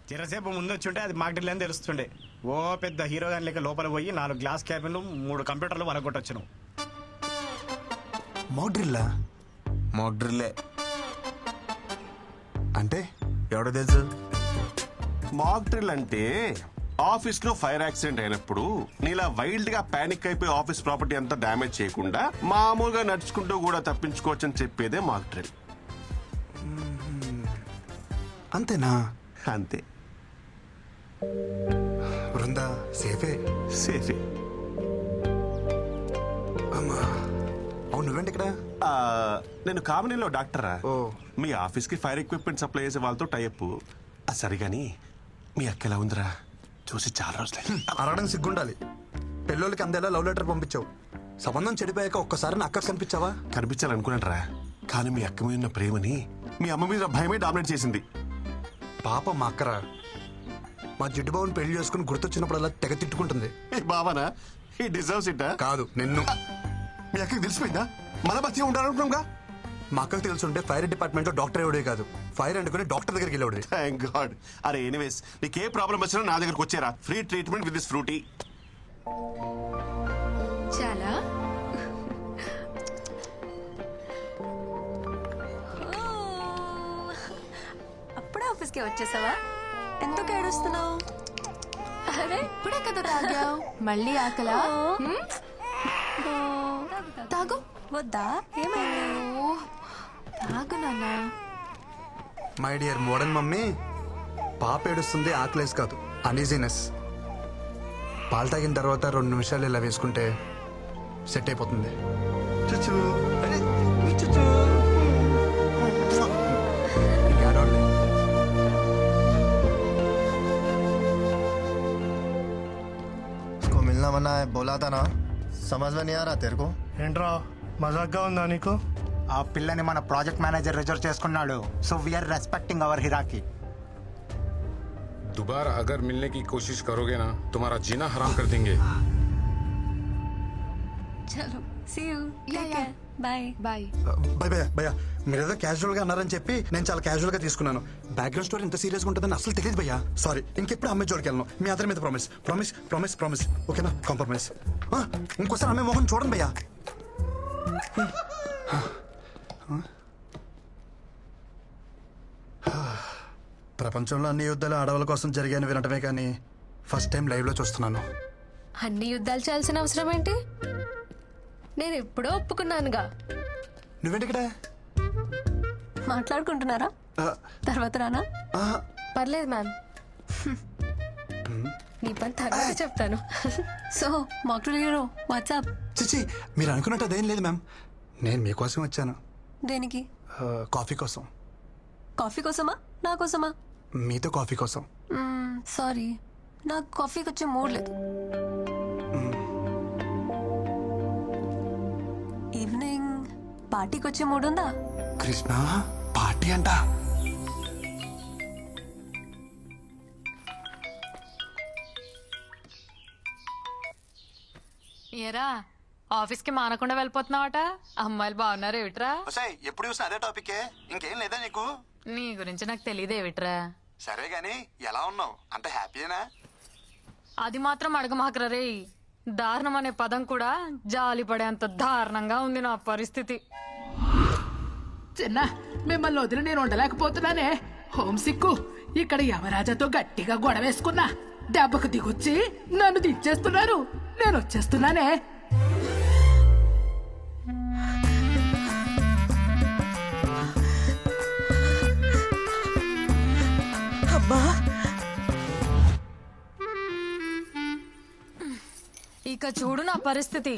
చిరసేపు ముందు వచ్చి ఉంటే అది మాకు అని తెలుస్తుండే. ఓ పెద్ద హీరో గాని లెక్క లోపల పోయి 4 గ్లాస్ క్యాబిన్లు 3 కంప్యూటర్లు వలగొట్టొచ్చును. మాక్ డ్రిల్లా? మాక్ డ్రిల్లే అంటే ఎవడో తెలుసు. మాక్ డ్రిల్ అంటే ఆఫీస్ లో ఫైర్ యాక్సిడెంట్ అయినప్పుడు నీలా వైల్డ్ గా పానిక్ అయిపోయి ఆఫీస్ ప్రాపర్టీ అంతా డ్యామేజ్ చేయకుండా మామూలుగా నడుచుకుంటూ కూడా తప్పించుకోవచ్చని చెప్పేదే మాక్ డ్రిల్. అంతేనా? అంతే. బృందా సేఫే. సేఫే. అమ్మా అవును, నువ్వేంటి ఇక్కడ? నేను కామినీలో డాక్టరా. ఓ. మీ ఆఫీస్ కి ఫైర్ ఎక్విప్మెంట్ సప్లై చేసే వాళ్ళతో టైప్. సరిగాని మీ అక్క ఎలా ఉందిరా? చూసి చాలా రోజులు. అరగడం సిగ్గుండాలి. పెళ్ళోళ్ళకి అందేలా లవ్ లెటర్ పంపించావు. సంబంధం చెడిపోయాక ఒక్కసారి నా అక్క కనిపించావా? కనిపించాలనుకున్నానరా, కానీ మీ అక్క మీద ఉన్న ప్రేమని మీ అమ్మ మీద భయమే డామినేట్ చేసింది. పాప మా అక్కరా. మా జిడ్డు బాబుని పెళ్లి చేసుకుని గుర్తొచ్చినప్పుడు అలా తెగ తిట్టుకుంటుంది. బావనా ఈ డిజర్వ్స్ ఇట్. కాదు నిన్ను. మీ అక్కకి తెలిసిపోయిందా? మన బతిగా ఉండాలనుకున్నాంగా. మా అక్కకు తెలుసుంటే ఫైర్ డిపార్ట్మెంట్ లో డాక్టర్ ఎవడే కాదు, ఫైర్ అంటుకుని డాక్టర్ దగ్గరికి వెళ్ళేవాడు. Thank God. అరే ఎనీవేస్, నీకే ప్రాబ్లం వచ్చినా నా దగ్గరకు వచ్చేరా. Free treatment with this Frooti. చాలా అప్పుడే ఆఫీస్కి వచ్చేసావా? ఎందుకు ఏడుస్తున్నావు? అరే ఇప్పుడే కదా తాగావు, మళ్ళీ ఆకలా? తాగు. వద్దా? ఏమైంది? తాగు నాన్న. మై డియర్ మోడర్న్ మమ్మీ, పాప ఏడుస్తుంది ఆకలేసి కాదు, అనీజీనెస్. పాలు తాగిన తర్వాత 2 నిమిషాలు ఇలా వేసుకుంటే సెట్ అయిపోతుంది. చుచ్చు. అరే, చుచ్చు. ఇంకేడోళ్ళే. इसको मिलना मना है, बोला था ना. समझ में नहीं आ रहा तेरे को? ఏంట్రా మజాక్గా ఉందా నీకు? ఆ పిల్లని మన ప్రాజెక్ట్ మేనేజర్ రిజర్వ్ చేసుకున్నాడు. So we are respecting our hierarchy. दोबारा अगर मिलने की कोशिश करोगे ना, तुम्हारा जीना हराम कर देंगे. చలో see you. Yeah. Bye. Bye. భయ భయ భయ, మీరేదో క్యాజువల్ గా అన్నారని చెప్పి నేను చాలా క్యాజువల్ గా తీసుకున్నాను. బ్యాక్గ్రౌండ్ స్టోరీ ఇంత సీరియస్ గా ఉంటుందని అసలు తెలియదు భయ్యా. సారీ, ఇంకెప్పుడు అమ్మాయి జోడికి వెళ్ళను. మీ అందరి మీద ప్రామిస్ ప్రామిస్ ప్రామిస్ ప్రామిస్. ఓకేనా? కాంప్రమైజ్. ఇంకోసారి అమ్మాయి మొహం చూడండి భయ్యా. ప్రపంచంలో అన్ని యుద్ధాలు ఆడవాళ్ళ కోసం జరిగాయని వినటమే కానీ ఫస్ట్ టైం లైవ్ లో చూస్తున్నాను. అన్ని యుద్ధాలు చేయాల్సిన అవసరం ఏంటి? నేను ఎప్పుడో ఒప్పుకున్నానుగా. నువ్వేంటి ఇక్కడ? మాట్లాడుకుంటున్నారా? తర్వాత రానా? పర్లేదు మ్యామ్, నీ పని తర్వాత చెప్తాను. సో మాక్ హీరో వాట్సాప్. చిచి, మీరు అనుకున్నట్టు అదేం లేదు మ్యామ్. నేను మీకోసం వచ్చాను. దేనికి? కాఫీ కోసం. కాఫీ కోసమా? నా కోసమా? మీతో కాఫీ కోసం. సారీ, నాకు కాఫీకి వచ్చే మూడ్ లేదు. ఈవినింగ్ పార్టీకి వచ్చే మూడ్ ఉందా? కృష్ణ పార్టీ అంట. ఏరా ఆఫీస్కి మానకుండా వెళ్ళిపోతున్నావట? అమ్మాయిలు బాగున్నారు ఏమిట్రా? ఎప్పుడు చూసినా అదే టాపికే, ఇంకేం లేదా నీకు? నీ గురించి నాకు తెలియదు ఏమిట్రా. సరే గాని ఎలా ఉన్నావు? అంత హ్యాపీనా? అది మాత్రం అడగమాకరా రే. దారుణం అనే పదం కూడా జాలి పడేంత దారుణంగా ఉంది నా పరిస్థితి. చిన్న మిమ్మల్ని వదిలి నేను ఉండలేకపోతున్నానే. హోమ్ సిక్కు. ఇక్కడ యమరాజాతో గట్టిగా గొడవ వేసుకున్నా. దెబ్బకు దిగొచ్చి నన్ను దించేస్తున్నారు. నేను వచ్చేస్తున్నానే. అబ్బా, ఇక చూడు నా పరిస్థితి.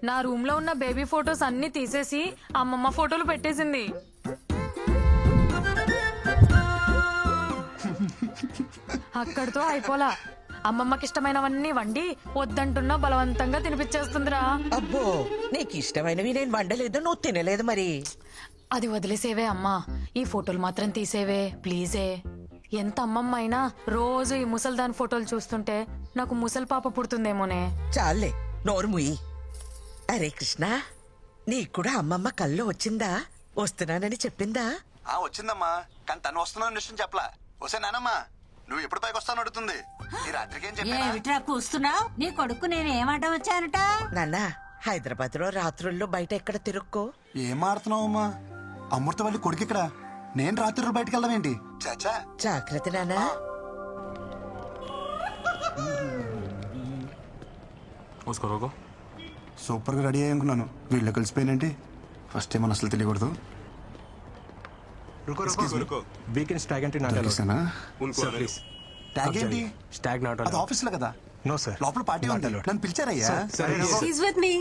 నా రూమ్ లో ఉన్న బేబీ ఫొటోస్ అన్ని తీసేసి అమ్మమ్మ ఫోటోలు పెట్టేసింది. అక్కడితో అయిపోలా. అమ్మమ్మకి ఇష్టమైనవన్నీ వండి వద్దంటున్నా బలవంతంగా తినిపించేస్తుందిరా. అబ్బో, నీకు ఇష్టమైనవి నేను వండలేదు, నువ్వు తినలేదు మరి. అది వదిలేసేవే అమ్మా, ఈ ఫోటోలు మాత్రం తీసేవే ప్లీజే. ఎంత అమ్మమ్మ అయినా రోజు ఈ ముసల్దాన్ ఫోటోలు చూస్తుంటే నాకు ముసలి పాప పుడుతుందేమోనే. చాలే, నోరు ముయ్యి. అరే కృష్ణ, నీకు కూడా అమ్మమ్మ కల్లో వచ్చిందా? వస్తున్నానని చెప్పిందా? వచ్చిందమ్మా, కానీ తను వస్తున్నాను విషయం చెప్పలా. వస్తే నానమ్మా, నువ్వు ఎప్పుడు పైకి వస్తాను అడుగుతుంది ఈ రాత్రికి ఏం ఏమిట్రా కూస్తున్నావు? నీ కొడుకు నేను ఏమంట వచ్చానట? నాన్న హైదరాబాద్ లో రాత్రుల్లో బయట ఎక్కడ తిరుక్కో. ఏం ఆడుతున్నావు అమ్మా? అమృతవల్లి కొడుకు ఇక్కడ, నేను రాత్రి బయటకు వెళ్దాం ఏంటి? చాచా జాగ్రత్త నాన్న. సూపర్ గా రెడీ అయ్యి అనుకున్నాను, వీళ్ళు కలిసిపోయినంటే ఫస్ట్ టైం అసలు తెలియకూడదు. వీకెండ్ స్టాగ్ అంటే తగ్గిస్తానా? ట్యాగ్ ఏంటి? స్టాగ్ నాట్ అది ఆఫీస్ లో కదా. No sir. లోపల పార్టీ ఉంది, నన్ను పిలిచారయ్యా. He's with me.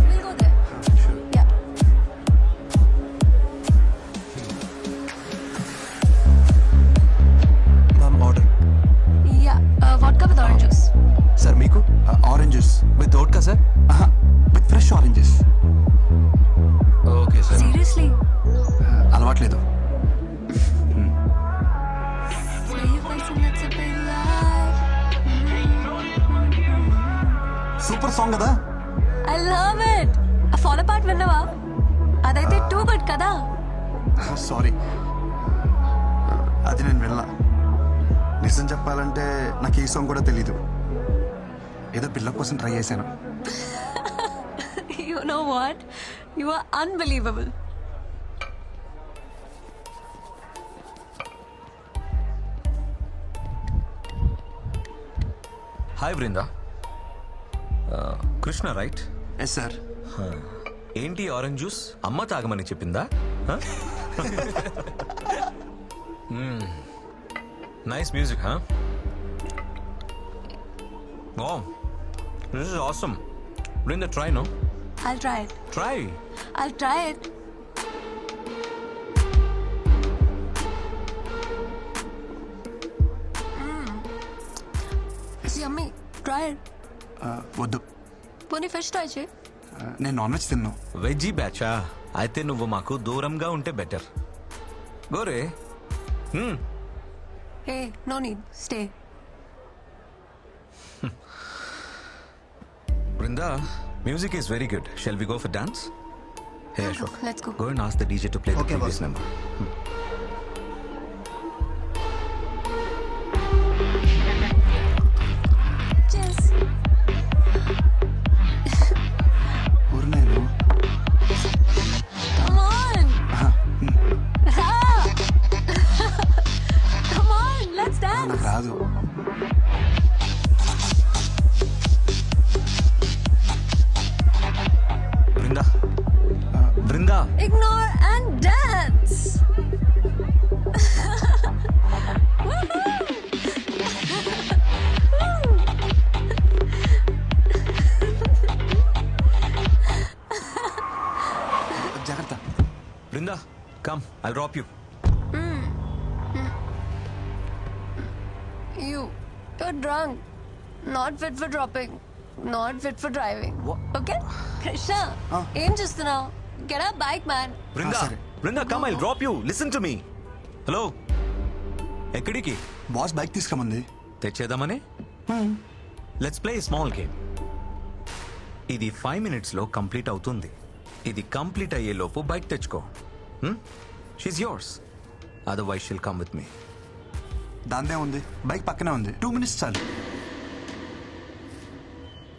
We'll go there. Yeah. Order Yeah. Vodka with orange juice. Sir మీకు oranges with vodka sir, with fresh oranges. Okay sir. Seriously? అలవాట్లేదు. Say your face and let's be live. Super song కదా. I love it. A fall apart విన్నవా? అదైతే too good కదా. Sorry, అది నేను వెళ్ళా. నిజం చెప్పాలంటే నాకు ఈ సాంగ్ కూడా తెలీదు, ఏదో పిల్ల కోసం ట్రై చేశాను. You know what? You are unbelievable. Hi Brinda. Krishna right? Yes sir. ఏంటి ఆరెంజ్ జ్యూస్ అమ్మ తాగమని చెప్పిందా? Nice music. Oh this is awesome. Brinda try no. I'll try it. Try. I'll try it. It's yummy. Try it. వద్దు, పోనీ fish try చేయి. నేను non veg తిన్నాను. Veggie బ్యాచా? అయితే నువ్వు మాకు దూరంగా ఉంటే better. Gore. Hey, no need. Stay. Brinda, music is very good. Shall we go for dance? Hey Ashok, Let's go. go and ask the DJ to play the Okay, previous boss. number. Cheers. ఊరు నేను. Come on. Ah. Come on, let's dance. నాకు రాదు. Brinda. Brinda. Ignore and dance. Woohoo. జాగ్రత్త. Brinda, come. I'll drop you. You're drunk. Not fit for dropping. Not fit for driving. Okay? Krishna, ఏం చూస్తున్నావు? Get a bike, man. Brinda. సరే. Brinda, come. I'll drop you. Listen to me. Hello. ఎక్కడికి? Boss bike తీసుకురమంది. తెచ్చేద్దామని? Let's play small game. ఇది 5 minutes లో complete అవుతుంది. ఇది కంప్లీట్ అయ్యే లోపు బైక్ తెచ్చుకో. She's yours. Otherwise she'll come with me. దాందే ఉంది, బైక్ పక్కనే ఉంది. 2 minutes చాలు.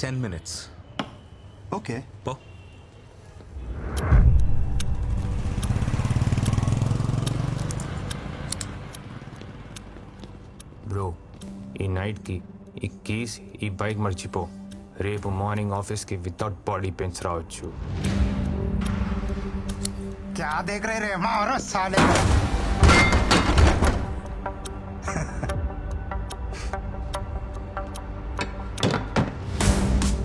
10 minutes. ఓకే. పో. బ్రో, ఈ నైట్కి ఈ కీస్ ఈ బైక్ మర్చిపో. రేపు మార్నింగ్ ఆఫీస్కి వితౌట్ బాడీ పెయిన్స్ రావచ్చు. क्या देख रहे रे मारो साले